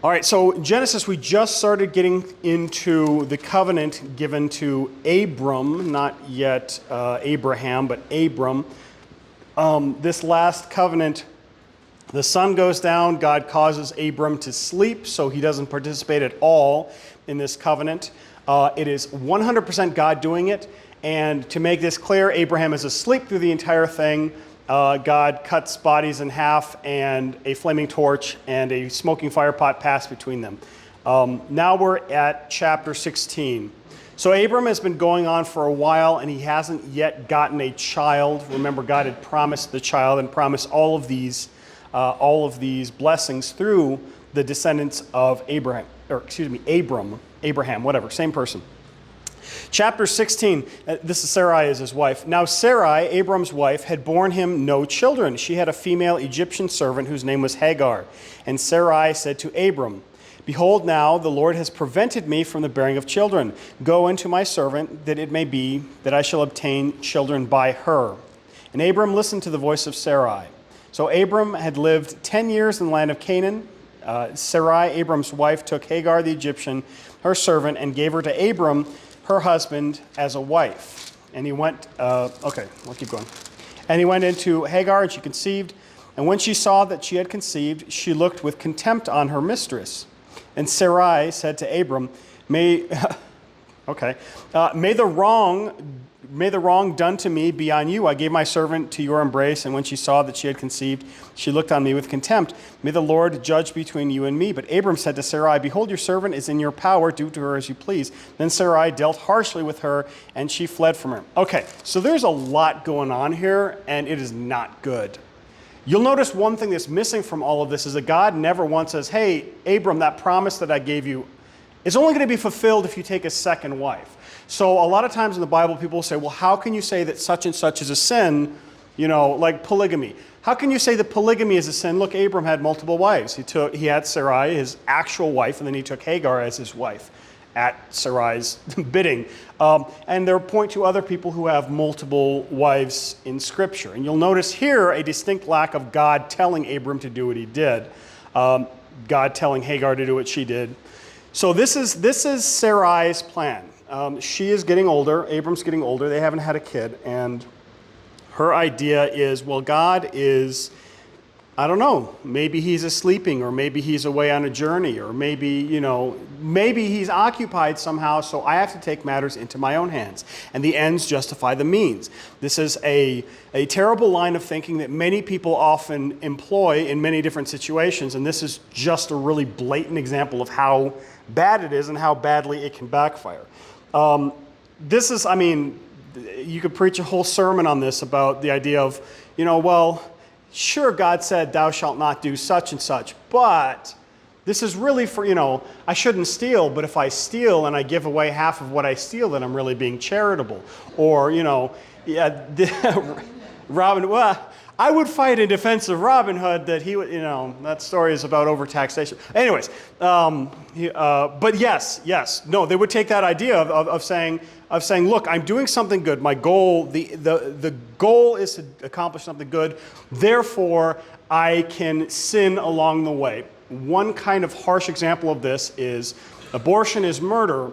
All right, so in Genesis, we just started getting into the covenant given to Abram, not yet Abraham, but Abram. This last covenant, the sun goes down, God causes Abram to sleep, so he doesn't participate at all in this covenant. It is 100% God doing it, and to make this clear, Abraham is asleep through the entire thing. God cuts bodies in half, and a flaming torch and a smoking fire pot pass between them. Now we're at chapter 16. So Abram has been going on for a while, and he hasn't yet gotten a child. Remember, God had promised the child and promised all of these blessings through the descendants of Abraham, whatever, same person. Chapter 16, this is Sarai as his wife. Now Sarai, Abram's wife, had borne him no children. She had a female Egyptian servant whose name was Hagar. And Sarai said to Abram, "Behold, now the Lord has prevented me from the bearing of children. Go into my servant, that it may be that I shall obtain children by her." And Abram listened to the voice of Sarai. So Abram had lived 10 years in the land of Canaan. Sarai, Abram's wife, took Hagar the Egyptian, her servant, and gave her to Abram, her husband, as a wife. And he went, I'll keep going. And he went into Hagar, and she conceived. And when she saw that she had conceived, she looked with contempt on her mistress. And Sarai said to Abram, May the wrong done to me be on you. I gave my servant to your embrace, and when she saw that she had conceived, she looked on me with contempt. May the Lord judge between you and me. But Abram said to Sarai, Behold, your servant is in your power. Do to her as you please. Then Sarai dealt harshly with her, and she fled from her. Okay, so there's a lot going on here, and it is not good. You'll notice one thing that's missing from all of this is that God never once says, hey, Abram, that promise that I gave you is only going to be fulfilled if you take a second wife. So a lot of times in the Bible, people will say, well, how can you say that such and such is a sin, like polygamy? How can you say that polygamy is a sin? Look, Abram had multiple wives. He had Sarai, his actual wife, and then he took Hagar as his wife at Sarai's bidding. And there point to other people who have multiple wives in Scripture. And you'll notice here a distinct lack of God telling Abram to do what he did. God telling Hagar to do what she did. So this is Sarai's plan. She is getting older. Abram's getting older. They haven't had a kid. And her idea is, well, God is, I don't know, maybe he's sleeping, or maybe he's away on a journey, or maybe he's occupied somehow, so I have to take matters into my own hands. And the ends justify the means. This is a terrible line of thinking that many people often employ in many different situations, and this is just a really blatant example of how bad it is and how badly it can backfire. You could preach a whole sermon on this about the idea of, sure, God said, thou shalt not do such and such, but this is really for, I shouldn't steal, but if I steal and I give away half of what I steal, then I'm really being charitable. Or, I would fight in defense of Robin Hood that he would, that story is about overtaxation. Anyways, but yes, no, they would take that idea of saying, look, I'm doing something good. My goal, the goal is to accomplish something good. Therefore, I can sin along the way. One kind of harsh example of this is abortion is murder.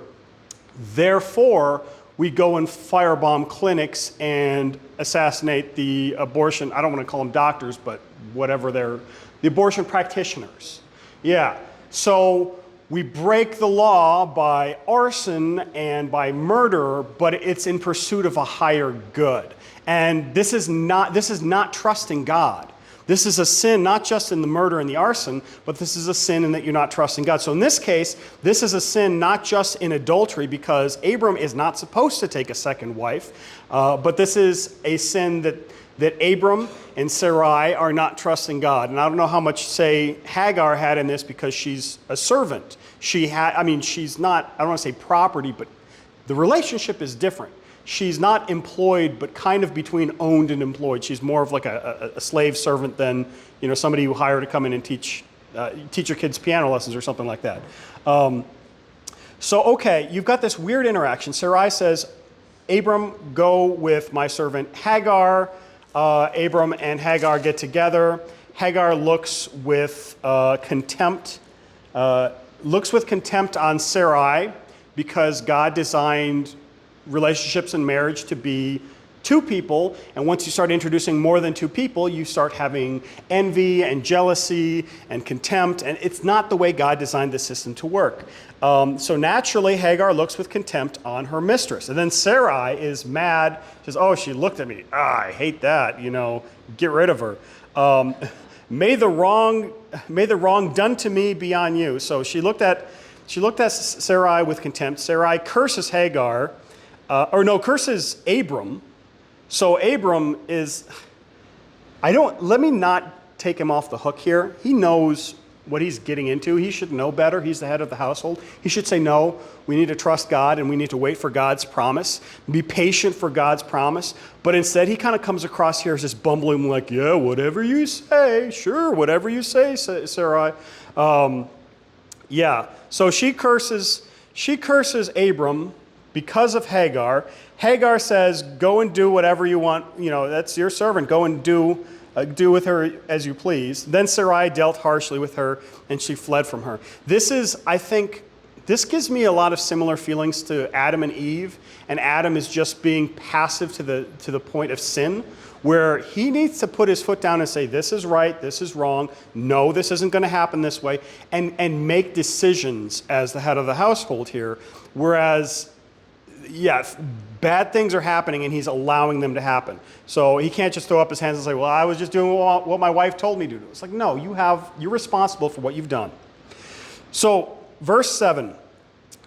Therefore, we go and firebomb clinics and assassinate the abortion, I don't want to call them doctors, but whatever the abortion practitioners. Yeah, so we break the law by arson and by murder, but it's in pursuit of a higher good. And this is not trusting God. This is a sin not just in the murder and the arson, but this is a sin in that you're not trusting God. So in this case, this is a sin not just in adultery, because Abram is not supposed to take a second wife, but this is a sin that Abram and Sarai are not trusting God. And I don't know how much say Hagar had in this, because she's a servant. She's not, I don't want to say property, but the relationship is different. She's not employed, but kind of between owned and employed. She's more of like a slave servant than somebody you hire to come in and teach your kids piano lessons or something like that. So you've got this weird interaction. Sarai says, Abram, go with my servant Hagar. Abram and Hagar get together. Hagar looks with contempt looks with contempt on Sarai because God designed relationships and marriage to be two people, and once you start introducing more than two people, you start having envy and jealousy and contempt, and it's not the way God designed the system to work. So naturally, Hagar looks with contempt on her mistress, and then Sarai is mad. She says, "Oh, she looked at me. I hate that. Get rid of her. May the wrong done to me be on you." So she looked at Sarai with contempt. Sarai curses Hagar, curses Abram. So Abram let me not take him off the hook here. He knows what he's getting into. He should know better. He's the head of the household. He should say, no, we need to trust God and we need to wait for God's promise, be patient for God's promise. But instead, he kind of comes across here as just bumbling like, yeah, whatever you say, sure, whatever you say, Sarai. So she curses Abram because of Hagar. Hagar says, go and do whatever you want. That's your servant. Go and do with her as you please. Then Sarai dealt harshly with her, and she fled from her. This gives me a lot of similar feelings to Adam and Eve. And Adam is just being passive to the point of sin, where he needs to put his foot down and say, this is right, this is wrong, no, this isn't going to happen this way, and make decisions as the head of the household here. Whereas, bad things are happening and he's allowing them to happen. So he can't just throw up his hands and say, well, I was just doing what my wife told me to do. It's like, no, you're responsible for what you've done. So verse 7,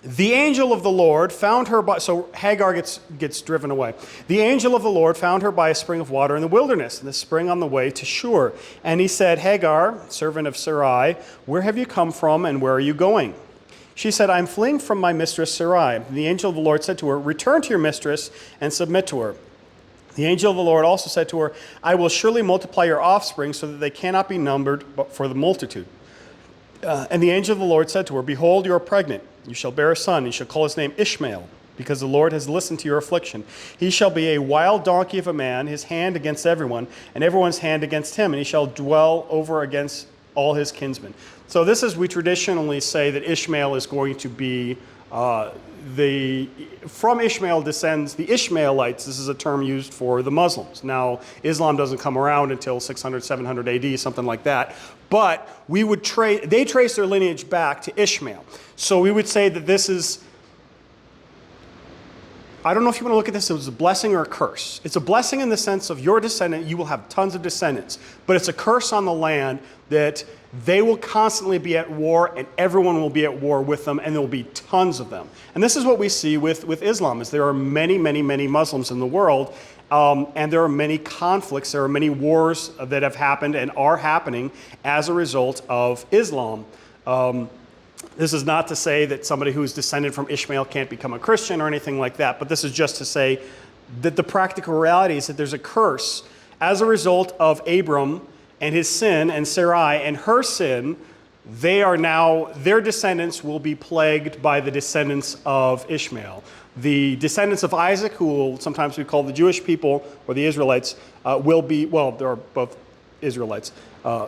the angel of the Lord found her so Hagar gets driven away. The angel of the Lord found her by a spring of water in the wilderness, and the spring on the way to Shur. And he said, Hagar, servant of Sarai, where have you come from and where are you going? She said, I'm fleeing from my mistress Sarai. And the angel of the Lord said to her, return to your mistress and submit to her. The angel of the Lord also said to her, I will surely multiply your offspring so that they cannot be numbered but for the multitude. And the angel of the Lord said to her, behold, you are pregnant. You shall bear a son. You shall call his name Ishmael, because the Lord has listened to your affliction. He shall be a wild donkey of a man, his hand against everyone, and everyone's hand against him, and he shall dwell over against all his kinsmen. So this is, we traditionally say that Ishmael is going to be from Ishmael descends the Ishmaelites. This is a term used for the Muslims. Now, Islam doesn't come around until 600, 700 AD, something like that. But they trace their lineage back to Ishmael. So we would say that this is, I don't know if you want to look at this as a blessing or a curse. It's a blessing in the sense of your descendant, you will have tons of descendants. But it's a curse on the land that they will constantly be at war and everyone will be at war with them and there will be tons of them. And this is what we see with Islam, is there are many, many, many Muslims in the world, and there are many conflicts, there are many wars that have happened and are happening as a result of Islam. This is not to say that somebody who's descended from Ishmael can't become a Christian or anything like that, but this is just to say that the practical reality is that there's a curse as a result of Abram and his sin, and Sarai and her sin. Their descendants will be plagued by the descendants of Ishmael. The descendants of Isaac, who will sometimes be called the Jewish people or the Israelites, will be, well, they're both Israelites. They're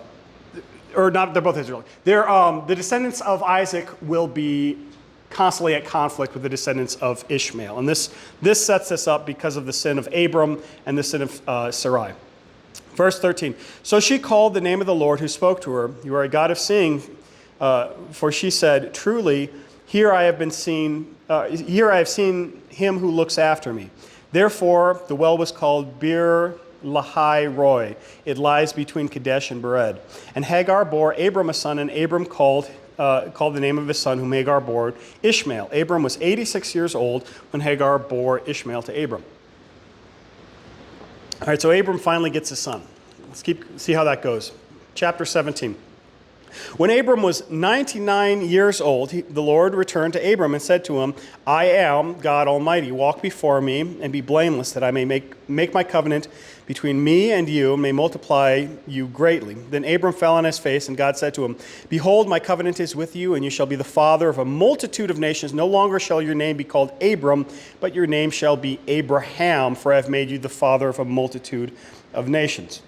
both Israelites. The descendants of Isaac will be constantly at conflict with the descendants of Ishmael. And this sets this up because of the sin of Abram and the sin of Sarai. Verse 13, so she called the name of the Lord who spoke to her, you are a God of seeing, for she said, truly, here I have seen him who looks after me. Therefore, the well was called Bir Lahai Roy. It lies between Kadesh and Bered. And Hagar bore Abram a son, and Abram called the name of his son, whom Hagar bore, Ishmael. Abram was 86 years old when Hagar bore Ishmael to Abram. All right, so Abram finally gets a son. Let's see how that goes. Chapter 17. When Abram was 99 years old, the Lord returned to Abram and said to him, I am God Almighty. Walk before me and be blameless, that I may make my covenant between me and you, and may multiply you greatly. Then Abram fell on his face, and God said to him, behold, my covenant is with you, and you shall be the father of a multitude of nations. No longer shall your name be called Abram, but your name shall be Abraham, for I have made you the father of a multitude of nations.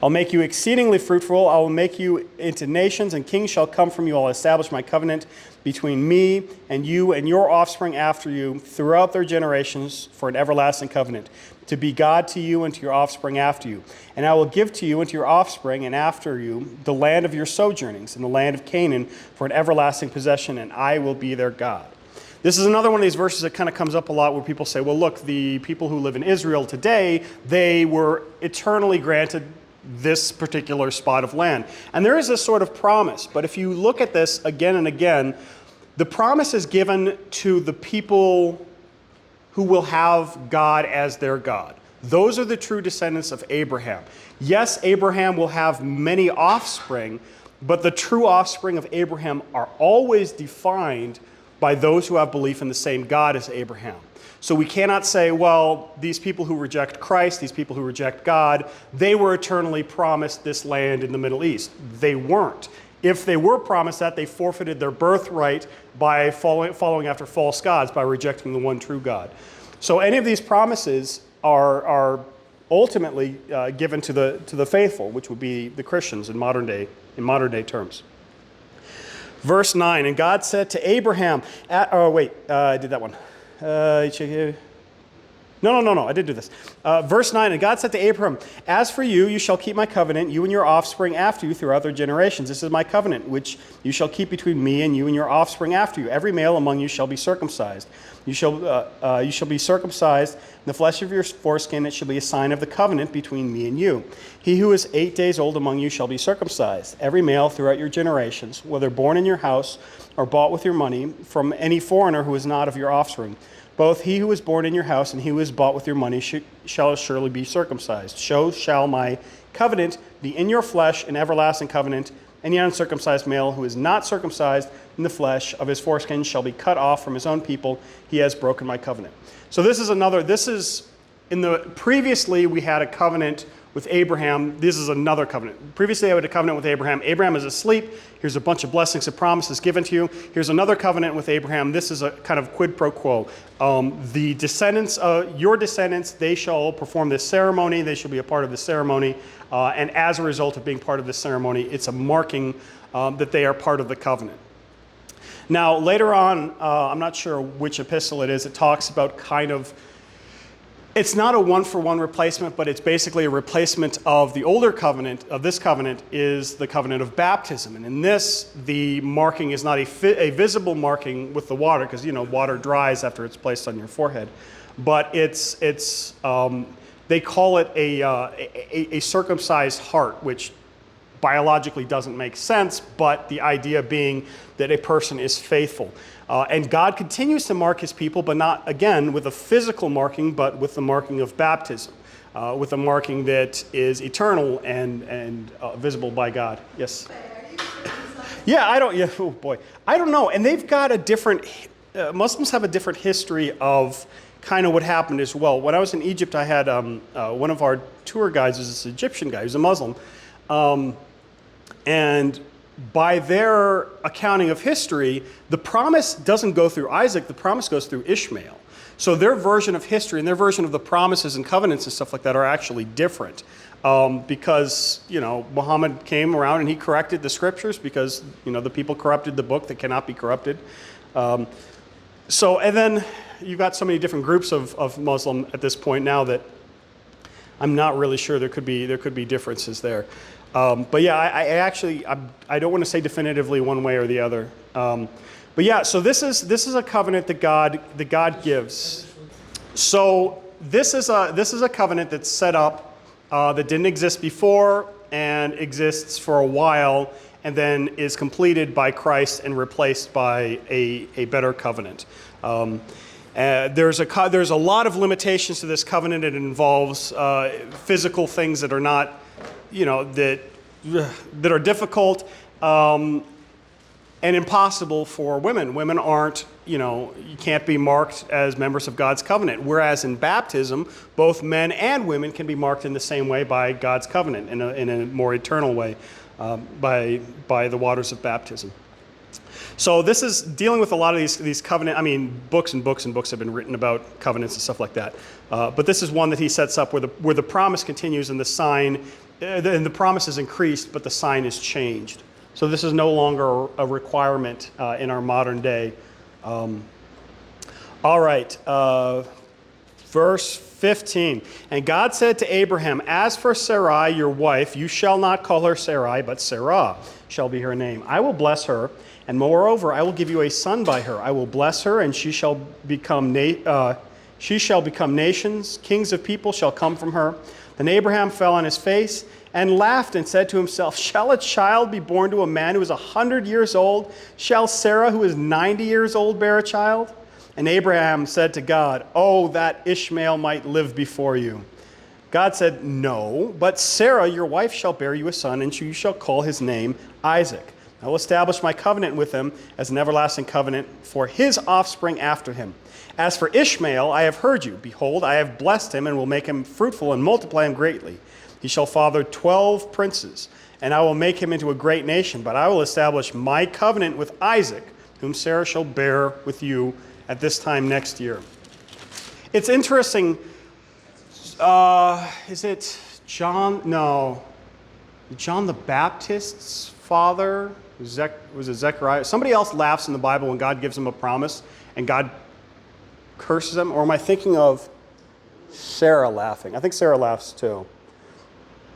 I'll make you exceedingly fruitful. I will make you into nations, and kings shall come from you. I'll establish my covenant between me and you and your offspring after you throughout their generations for an everlasting covenant, to be God to you and to your offspring after you. And I will give to you and to your offspring and after you the land of your sojournings and the land of Canaan for an everlasting possession, and I will be their God. This is another one of these verses that kind of comes up a lot where people say, well, look, the people who live in Israel today, they were eternally granted this particular spot of land. And there is this sort of promise. But if you look at this again and again, the promise is given to the people who will have God as their God. Those are the true descendants of Abraham. Yes, Abraham will have many offspring, but the true offspring of Abraham are always defined by those who have belief in the same God as Abraham. So we cannot say, well, these people who reject Christ, these people who reject God, they were eternally promised this land in the Middle East. They weren't. If they were promised that, they forfeited their birthright by following after false gods, by rejecting the one true God. So any of these promises are ultimately given to the faithful, which would be the Christians in modern day terms. Verse 9, and God said to Abraham, I did that one. No, I did do this. Verse 9, and God said to Abraham, as for you, you shall keep my covenant, you and your offspring after you throughout their generations. This is my covenant, which you shall keep between me and you and your offspring after you. Every male among you shall be circumcised. You shall be circumcised in the flesh of your foreskin. It shall be a sign of the covenant between me and you. He who is 8 days old among you shall be circumcised. Every male throughout your generations, whether born in your house or bought with your money, from any foreigner who is not of your offspring. Both he who is born in your house and he who is bought with your money shall surely be circumcised. So shall my covenant be in your flesh, an everlasting covenant. Any uncircumcised male who is not circumcised in the flesh of his foreskin shall be cut off from his own people. He has broken my covenant. So previously we had a covenant with Abraham. This is another covenant. Previously I had a covenant with Abraham. Abraham is asleep. Here's a bunch of blessings and promises given to you. Here's another covenant with Abraham. This is a kind of quid pro quo. The descendants, your descendants, they shall perform this ceremony. They shall be a part of the ceremony. And as a result of being part of this ceremony, it's a marking that they are part of the covenant. Now, later on, I'm not sure which epistle it is, it talks about it's not a one-for-one replacement, but it's basically a replacement of the older covenant. Of this covenant is the covenant of baptism. And in this, the marking is not a visible marking with the water, because, water dries after it's placed on your forehead. But they call it a circumcised heart, which biologically doesn't make sense, but the idea being that a person is faithful. And God continues to mark his people, but not, again, with a physical marking, but with the marking of baptism, with a marking that is eternal and visible by God. Yes? I don't know. And they've got a different, Muslims have a different history of kind of what happened as well. When I was in Egypt, I had one of our tour guides was this Egyptian guy, he was a Muslim. And by their accounting of history, the promise doesn't go through Isaac, the promise goes through Ishmael. So their version of history and their version of the promises and covenants and stuff like that are actually different. Because, Muhammad came around and he corrected the scriptures because, the people corrupted the book that cannot be corrupted. And then you've got so many different groups of Muslim at this point now that I'm not really sure there could be differences there. But yeah, I don't want to say definitively one way or the other. But yeah, so this is a covenant that God gives. So this is a covenant that's set up that didn't exist before and exists for a while, and then is completed by Christ and replaced by a better covenant. There's a lot of limitations to this covenant. It involves physical things that are not, that are difficult and impossible for women. Women aren't, you can't be marked as members of God's covenant. Whereas in baptism, both men and women can be marked in the same way by God's covenant in a more eternal way by the waters of baptism. So this is dealing with a lot of these covenant, books and books and books have been written about covenants and stuff like that. But this is one that he sets up where the promise continues and the sign and the promise is increased, but the sign is changed. So this is no longer a requirement in our modern day. All right, verse 15. And God said to Abraham, as for Sarai, your wife, you shall not call her Sarai, but Sarah shall be her name. I will bless her, and moreover, I will give you a son by her. I will bless her, and she shall become nations. Kings of people shall come from her. Then Abraham fell on his face and laughed and said to himself, shall a child be born to a man who is 100 years old? Shall Sarah, who is 90 years old, bear a child? And Abraham said to God, oh, that Ishmael might live before you. God said, no, but Sarah, your wife, shall bear you a son, and you shall call his name Isaac. I will establish my covenant with him as an everlasting covenant for his offspring after him. As for Ishmael, I have heard you. Behold, I have blessed him and will make him fruitful and multiply him greatly. He shall father 12 princes, and I will make him into a great nation. But I will establish my covenant with Isaac, whom Sarah shall bear with you at this time next year. It's interesting. Is it John? No. John the Baptist's father? Was it Zechariah? Somebody else laughs in the Bible when God gives him a promise and God curses him. Or am I thinking of Sarah laughing? I think Sarah laughs too.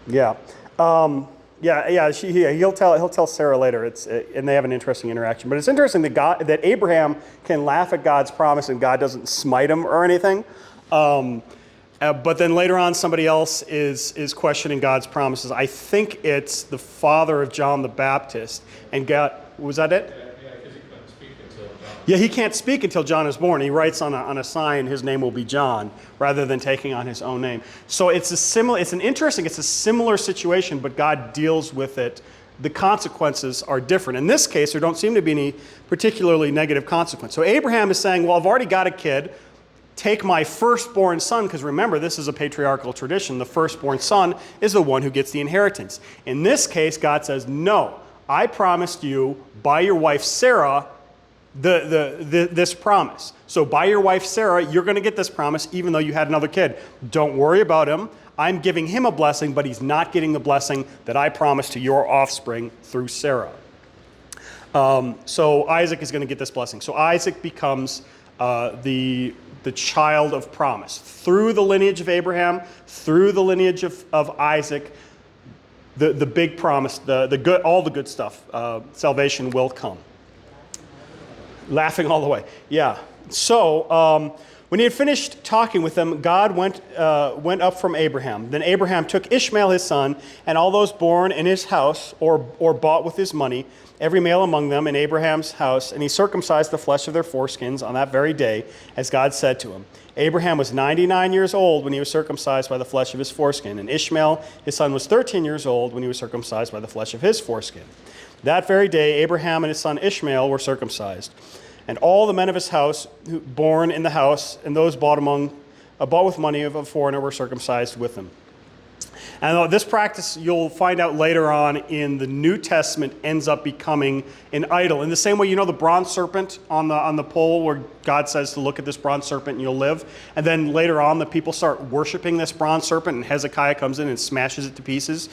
Yeah. He'll tell Sarah later. And they have an interesting interaction. But it's interesting that Abraham can laugh at God's promise and God doesn't smite him or anything. But then later on, somebody else is questioning God's promises. I think it's the father of John the Baptist. And God, was that it? Yeah, because he couldn't speak until John. Yeah, he can't speak until John is born. He writes on a sign, his name will be John, rather than taking on his own name. So it's a similar situation, but God deals with it. The consequences are different. In this case, there don't seem to be any particularly negative consequence. So Abraham is saying, well, I've already got a kid. Take my firstborn son, because remember, this is a patriarchal tradition. The firstborn son is the one who gets the inheritance. In this case, God says, no, I promised you by your wife Sarah this promise. So by your wife Sarah, you're going to get this promise even though you had another kid. Don't worry about him. I'm giving him a blessing, but he's not getting the blessing that I promised to your offspring through Sarah. So Isaac is going to get this blessing. So Isaac becomes the child of promise. Through the lineage of Abraham, through the lineage of Isaac, the big promise, the good, all the good stuff, salvation will come. Laughing all the way. Yeah. So when he had finished talking with them, God went up from Abraham. Then Abraham took Ishmael his son, and all those born in his house or bought with his money, every male among them in Abraham's house, and he circumcised the flesh of their foreskins on that very day, as God said to him. Abraham was 99 years old when he was circumcised by the flesh of his foreskin, and Ishmael, his son, was 13 years old when he was circumcised by the flesh of his foreskin. That very day, Abraham and his son Ishmael were circumcised. And all the men of his house, born in the house, and those bought with money of a foreigner, were circumcised with him. And this practice, you'll find out later on in the New Testament, ends up becoming an idol. In the same way, you know the bronze serpent on the pole where God says to look at this bronze serpent and you'll live? And then later on, the people start worshiping this bronze serpent, and Hezekiah comes in and smashes it to pieces.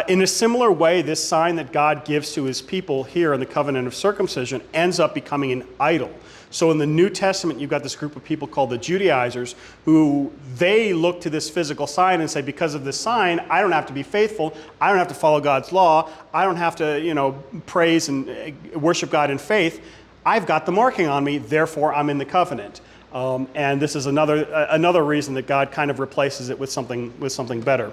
In a similar way, this sign that God gives to his people here in the covenant of circumcision ends up becoming an idol. So in the New Testament, you've got this group of people called the Judaizers, who they look to this physical sign and say, because of this sign, I don't have to be faithful. I don't have to follow God's law. I don't have to, praise and worship God in faith. I've got the marking on me, therefore I'm in the covenant. And this is another reason that God kind of replaces it with something better.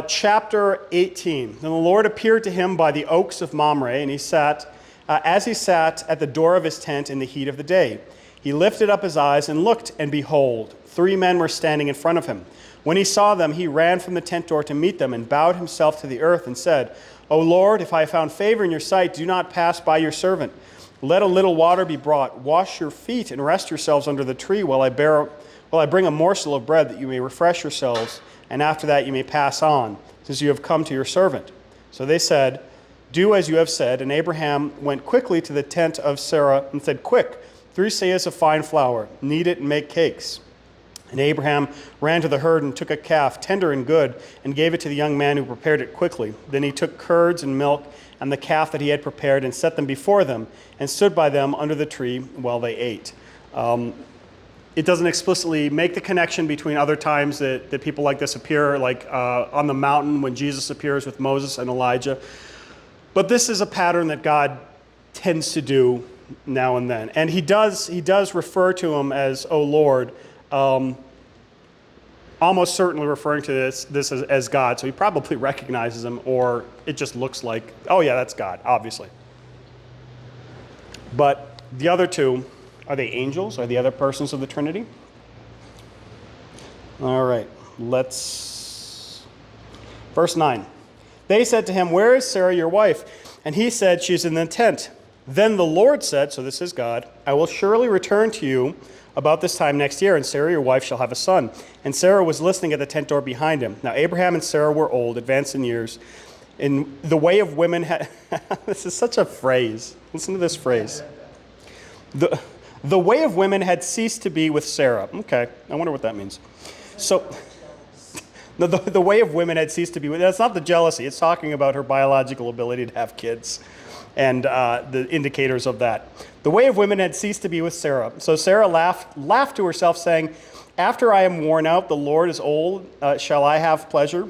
Chapter 18. Then the Lord appeared to him by the oaks of Mamre, and he sat at the door of his tent in the heat of the day. He lifted up his eyes and looked, and behold, 3 men were standing in front of him. When he saw them, he ran from the tent door to meet them and bowed himself to the earth and said, O Lord, if I have found favor in your sight, do not pass by your servant. Let a little water be brought. Wash your feet and rest yourselves under the tree while I bring a morsel of bread, that you may refresh yourselves, and after that you may pass on, since you have come to your servant. So they said, Do as you have said. And Abraham went quickly to the tent of Sarah and said, Quick, 3 seahs of fine flour, knead it and make cakes. And Abraham ran to the herd and took a calf, tender and good, and gave it to the young man who prepared it quickly. Then he took curds and milk and the calf that he had prepared and set them before them and stood by them under the tree while they ate. It doesn't explicitly make the connection between other times that people like this appear, like on the mountain when Jesus appears with Moses and Elijah. But this is a pattern that God tends to do now and then. And he does refer to him as, "O Lord," almost certainly referring to this as God. So he probably recognizes him, or it just looks like, oh yeah, that's God, obviously. But the other two, are they angels? Are the other persons of the Trinity? All right, verse 9. They said to him, "Where is Sarah, your wife?" And he said, "She's in the tent." Then the Lord said, so this is God, "I will surely return to you about this time next year, and Sarah, your wife, shall have a son." And Sarah was listening at the tent door behind him. Now Abraham and Sarah were old, advanced in years. In the way of women had... This is such a phrase. Listen to this phrase. The way of women had ceased to be with Sarah. Okay, I wonder what that means. So, the way of women had ceased to be with... That's not the jealousy. It's talking about her biological ability to have kids and the indicators of that. The way of women had ceased to be with Sarah. So Sarah laughed to herself, saying, "After I am worn out, the Lord is old, shall I have pleasure?"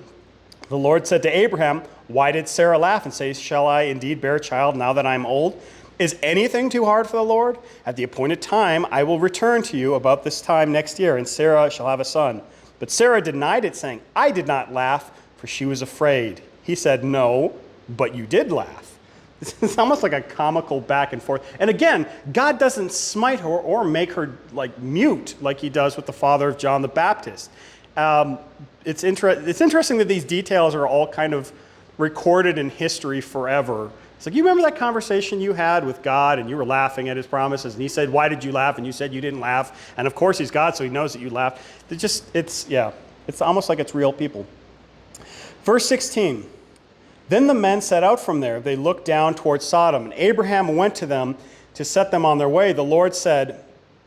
The Lord said to Abraham, "Why did Sarah laugh and say, 'Shall I indeed bear a child now that I am old?' Is anything too hard for the Lord? At the appointed time, I will return to you about this time next year, and Sarah shall have a son." But Sarah denied it, saying, "I did not laugh, for she was afraid." He said, "No, but you did laugh." It's almost like a comical back and forth. And again, God doesn't smite her or make her like mute like he does with the father of John the Baptist. It's interesting that these details are all kind of recorded in history forever. It's like, you remember that conversation you had with God and you were laughing at his promises and he said, "Why did you laugh?" And you said you didn't laugh. And of course he's God, so he knows that you laughed. It's almost like it's real people. Verse 16. Then the men set out from there. They looked down towards Sodom, and Abraham went to them to set them on their way. The Lord said,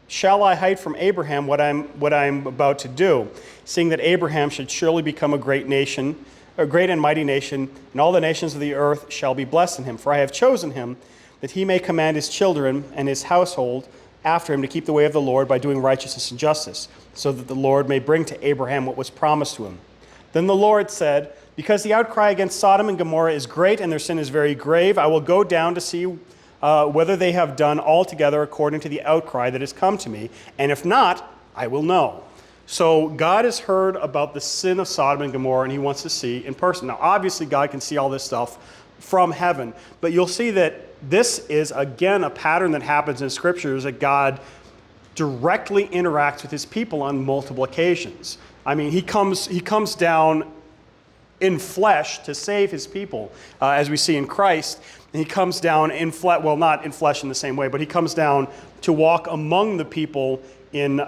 "Shall I hide from Abraham what I'm about to do, seeing that Abraham should surely become a great nation, a great and mighty nation, and all the nations of the earth shall be blessed in him? For I have chosen him, that he may command his children and his household after him to keep the way of the Lord by doing righteousness and justice, so that the Lord may bring to Abraham what was promised to him." Then the Lord said, "Because the outcry against Sodom and Gomorrah is great and their sin is very grave, I will go down to see whether they have done altogether according to the outcry that has come to me, and if not, I will know." So God has heard about the sin of Sodom and Gomorrah, and he wants to see in person. Now, obviously, God can see all this stuff from heaven, but you'll see that this is, again, a pattern that happens in Scriptures, that God directly interacts with his people on multiple occasions. I mean, he comes down in flesh to save his people, as we see in Christ. And he comes down in flesh, well, not in flesh in the same way, but he comes down to walk among the people in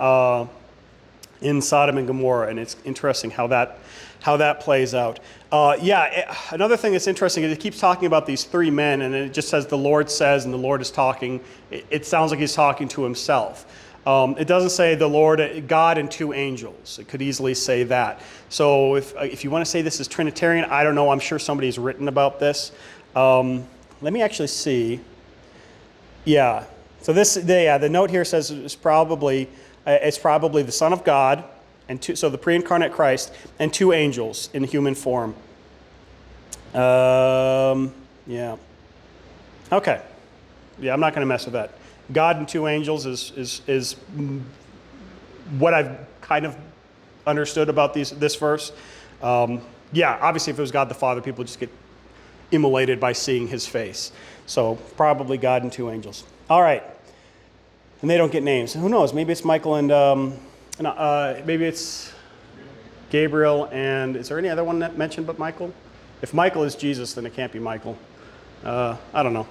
Sodom and Gomorrah, and it's interesting how that plays out. Another thing that's interesting is it keeps talking about these three men, and it just says the Lord says, and the Lord is talking. It sounds like he's talking to himself. It doesn't say the Lord, God, and two angels. It could easily say that. So if you want to say this is Trinitarian, I don't know. I'm sure somebody's written about this. Let me actually see. Yeah. So the note here says it's probably the Son of God, so the pre-incarnate Christ, and two angels in human form. Yeah. Okay. Yeah, I'm not going to mess with that. God and two angels is what I've kind of understood about this verse. Obviously if it was God the Father, people just get immolated by seeing his face. So probably God and two angels. All right. And they don't get names. Who knows? Maybe it's Michael and maybe it's Gabriel, and is there any other one that mentioned but Michael? If Michael is Jesus, then it can't be Michael. I don't know.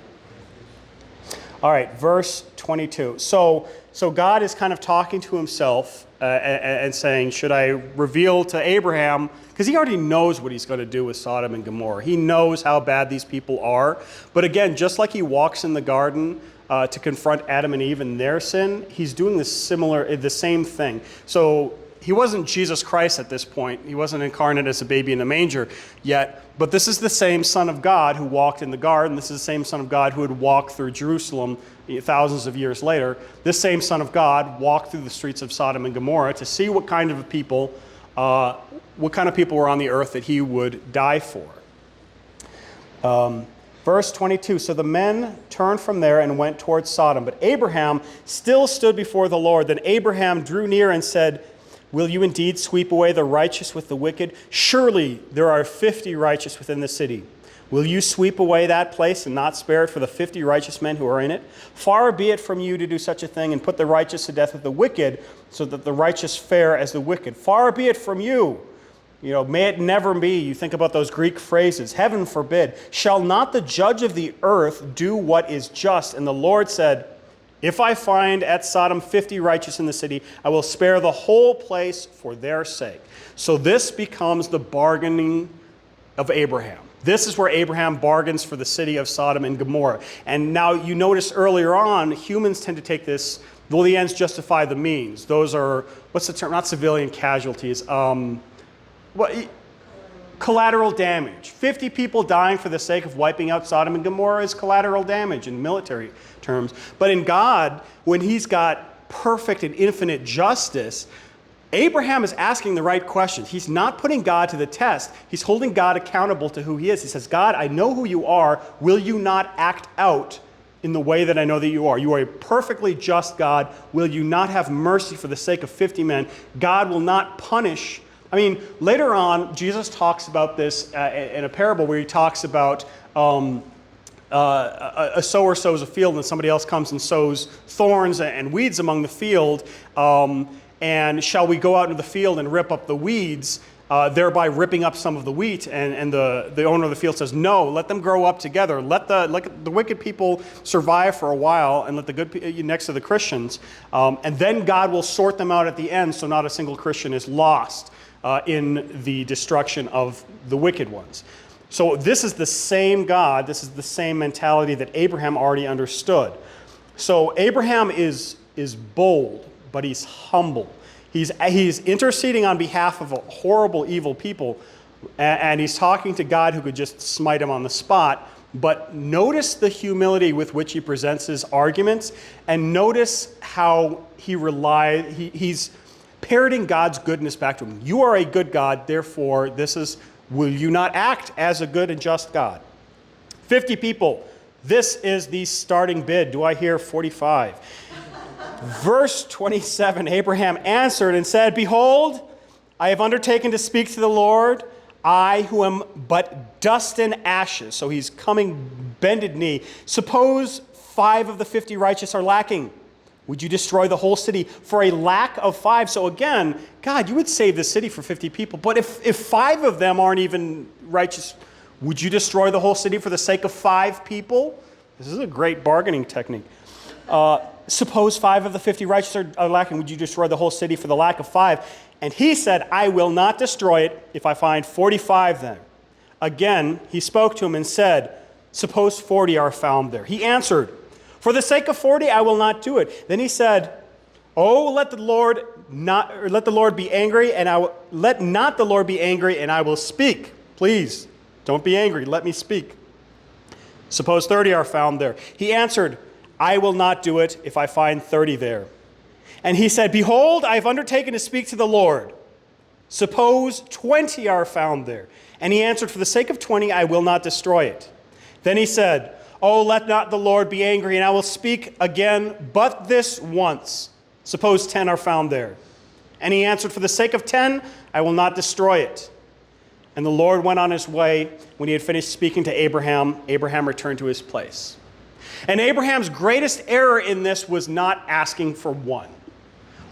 All right, verse 22. So God is kind of talking to himself and saying, should I reveal to Abraham, because he already knows what he's going to do with Sodom and Gomorrah. He knows how bad these people are. But again, just like he walks in the garden to confront Adam and Eve and their sin, he's doing the same thing. So he wasn't Jesus Christ at this point. He wasn't incarnate as a baby in a manger yet. But this is the same Son of God who walked in the garden. This is the same Son of God who would walk through Jerusalem thousands of years later. This same Son of God walked through the streets of Sodom and Gomorrah to see what kind of people were on the earth that he would die for. Verse 22, so the men turned from there and went towards Sodom, but Abraham still stood before the Lord. Then Abraham drew near and said, will you indeed sweep away the righteous with the wicked? Surely there are 50 righteous within the city. Will you sweep away that place and not spare it for the 50 righteous men who are in it? Far be it from you to do such a thing and put the righteous to death with the wicked, so that the righteous fare as the wicked. Far be it from you. May it never be. You think about those Greek phrases. Heaven forbid. Shall not the judge of the earth do what is just? And the Lord said, if I find at Sodom 50 righteous in the city, I will spare the whole place for their sake. So this becomes the bargaining of Abraham. This is where Abraham bargains for the city of Sodom and Gomorrah. And now you notice earlier on, humans tend to take this, well, the ends justify the means. Those are, what's the term? Not civilian casualties. Collateral damage. 50 people dying for the sake of wiping out Sodom and Gomorrah is collateral damage in military terms. But in God, when he's got perfect and infinite justice, Abraham is asking the right questions. He's not putting God to the test. He's holding God accountable to who he is. He says, God, I know who you are. Will you not act out in the way that I know that you are? You are a perfectly just God. Will you not have mercy for the sake of 50 men? God will not punish. Later on, Jesus talks about this in a parable where he talks about a sower sows a field and somebody else comes and sows thorns and weeds among the field. And shall we go out into the field and rip up the weeds, thereby ripping up some of the wheat? And the owner of the field says, no, let them grow up together. Let the wicked people survive for a while and let the good people next to the Christians. And then God will sort them out at the end so not a single Christian is lost in the destruction of the wicked ones. So this is the same God. This is the same mentality that Abraham already understood. So Abraham is bold, but he's humble. He's interceding on behalf of a horrible, evil people, and he's talking to God who could just smite him on the spot. But notice the humility with which he presents his arguments, and notice how he's parroting God's goodness back to him. You are a good God, therefore will you not act as a good and just God? 50 people. This is the starting bid. Do I hear 45? Verse 27, Abraham answered and said, behold, I have undertaken to speak to the Lord, I who am but dust and ashes. So he's coming bended knee. Suppose 5 of the 50 righteous are lacking. Would you destroy the whole city for a lack of 5? So again, God, you would save the city for 50 people. But if 5 of them aren't even righteous, would you destroy the whole city for the sake of 5 people? This is a great bargaining technique. Suppose 5 of the 50 righteous are lacking. Would you destroy the whole city for the lack of 5? And he said, I will not destroy it if I find 45 then. Again, he spoke to him and said, suppose 40 are found there. He answered, for the sake of 40, I will not do it. Then he said, oh, let the Lord be angry, and let not the Lord be angry, and I will speak. Please, don't be angry. Let me speak. Suppose 30 are found there. He answered, I will not do it if I find 30 there. And he said, behold, I have undertaken to speak to the Lord. Suppose 20 are found there. And he answered, for the sake of 20, I will not destroy it. Then he said, oh, let not the Lord be angry, and I will speak again, but this once. Suppose 10 are found there. And he answered, for the sake of 10, I will not destroy it. And the Lord went on his way. When he had finished speaking to Abraham, Abraham returned to his place. And Abraham's greatest error in this was not asking for one.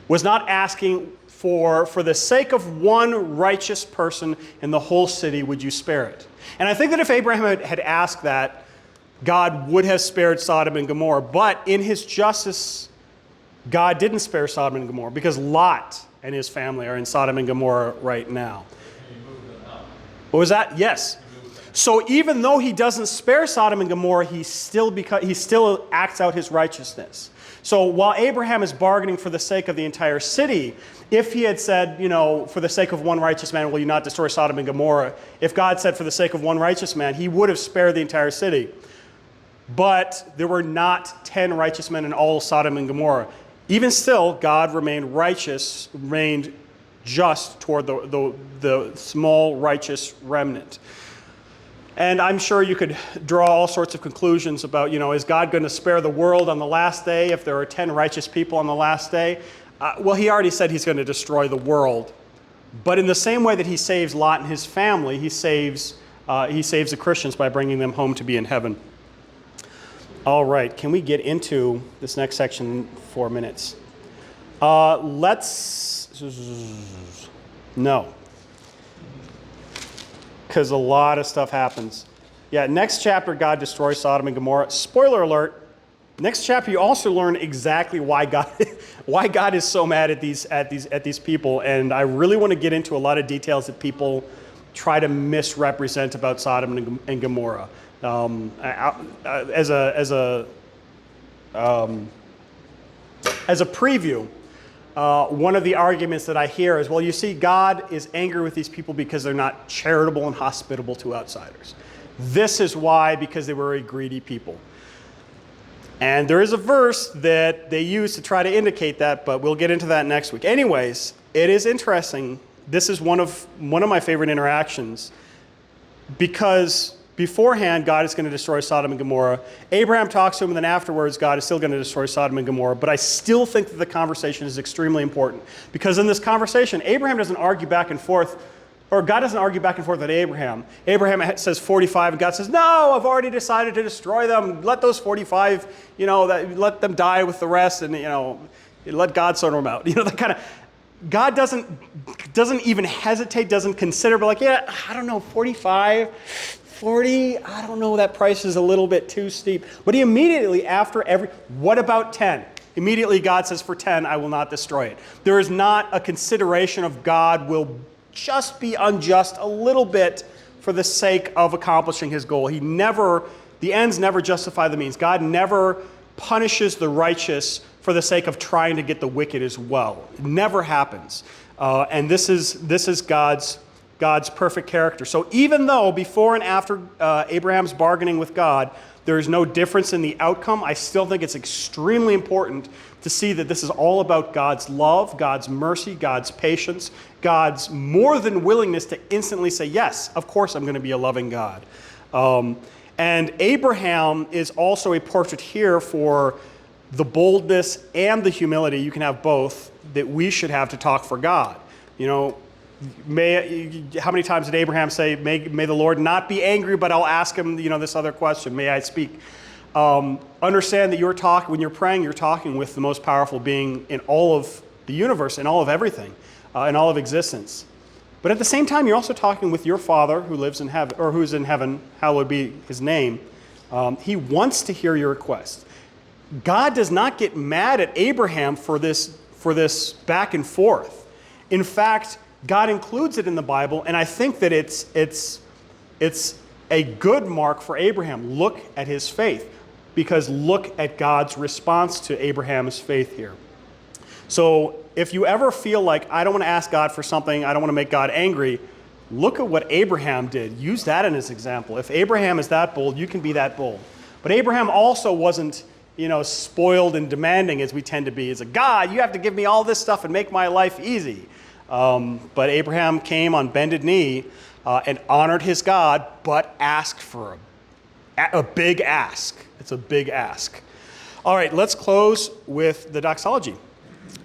Was not asking for the sake of one righteous person in the whole city, would you spare it? And I think that if Abraham had asked that, God would have spared Sodom and Gomorrah. But in his justice, God didn't spare Sodom and Gomorrah because Lot and his family are in Sodom and Gomorrah right now. What was that? Yes. So even though he doesn't spare Sodom and Gomorrah, he still acts out his righteousness. So while Abraham is bargaining for the sake of the entire city, if he had said, for the sake of one righteous man, will you not destroy Sodom and Gomorrah? If God said for the sake of one righteous man, he would have spared the entire city. But there were not 10 righteous men in all of Sodom and Gomorrah. Even still, God remained righteous, remained just toward the small righteous remnant. And I'm sure you could draw all sorts of conclusions about, is God going to spare the world on the last day if there are 10 righteous people on the last day? Well, he already said he's going to destroy the world. But in the same way that he saves Lot and his family, he saves the Christians by bringing them home to be in heaven. All right, can we get into this next section in 4 minutes? No. Because a lot of stuff happens. Yeah, next chapter, God destroys Sodom and Gomorrah. Spoiler alert, next chapter you also learn exactly why God is so mad at these people. And I really want to get into a lot of details that people try to misrepresent about Sodom and Gomorrah. As a preview, one of the arguments that I hear is, well, you see, God is angry with these people because they're not charitable and hospitable to outsiders. This is why, because they were a greedy people. And there is a verse that they use to try to indicate that, but we'll get into that next week. Anyways, it is interesting. This is one of my favorite interactions because beforehand, God is going to destroy Sodom and Gomorrah. Abraham talks to him, and then afterwards, God is still going to destroy Sodom and Gomorrah. But I still think that the conversation is extremely important. Because in this conversation, Abraham doesn't argue back and forth, or God doesn't argue back and forth with Abraham. Abraham says 45, and God says, no, I've already decided to destroy them. Let those 45, let them die with the rest, and, let God sort them out. That kind of... God doesn't even hesitate, doesn't consider, but like, yeah, I don't know, 45... 40, I don't know, that price is a little bit too steep. But he immediately, what about 10? Immediately God says, for 10, I will not destroy it. There is not a consideration of God will just be unjust a little bit for the sake of accomplishing his goal. The ends never justify the means. God never punishes the righteous for the sake of trying to get the wicked as well. It never happens. And this is God's perfect character. So even though before and after Abraham's bargaining with God, there is no difference in the outcome, I still think it's extremely important to see that this is all about God's love, God's mercy, God's patience, God's more than willingness to instantly say, yes, of course I'm going to be a loving God. And Abraham is also a portrait here for the boldness and the humility, you can have both, that we should have to talk for God. How many times did Abraham say, may the Lord not be angry, but I'll ask him, this other question, may I speak? Understand that when you're praying, you're talking with the most powerful being in all of the universe, in all of everything, in all of existence. But at the same time, you're also talking with your Father who lives in heaven, or who's in heaven, hallowed be his name. He wants to hear your request. God does not get mad at Abraham for this back and forth. In fact, God includes it in the Bible, and I think that it's a good mark for Abraham. Look at his faith, because look at God's response to Abraham's faith here. So if you ever feel like, I don't want to ask God for something, I don't want to make God angry, look at what Abraham did. Use that in his example. If Abraham is that bold, you can be that bold. But Abraham also wasn't, spoiled and demanding as we tend to be. He's like, God, you have to give me all this stuff and make my life easy. But Abraham came on bended knee and honored his God, but asked for a big ask. It's a big ask. All right, let's close with the doxology.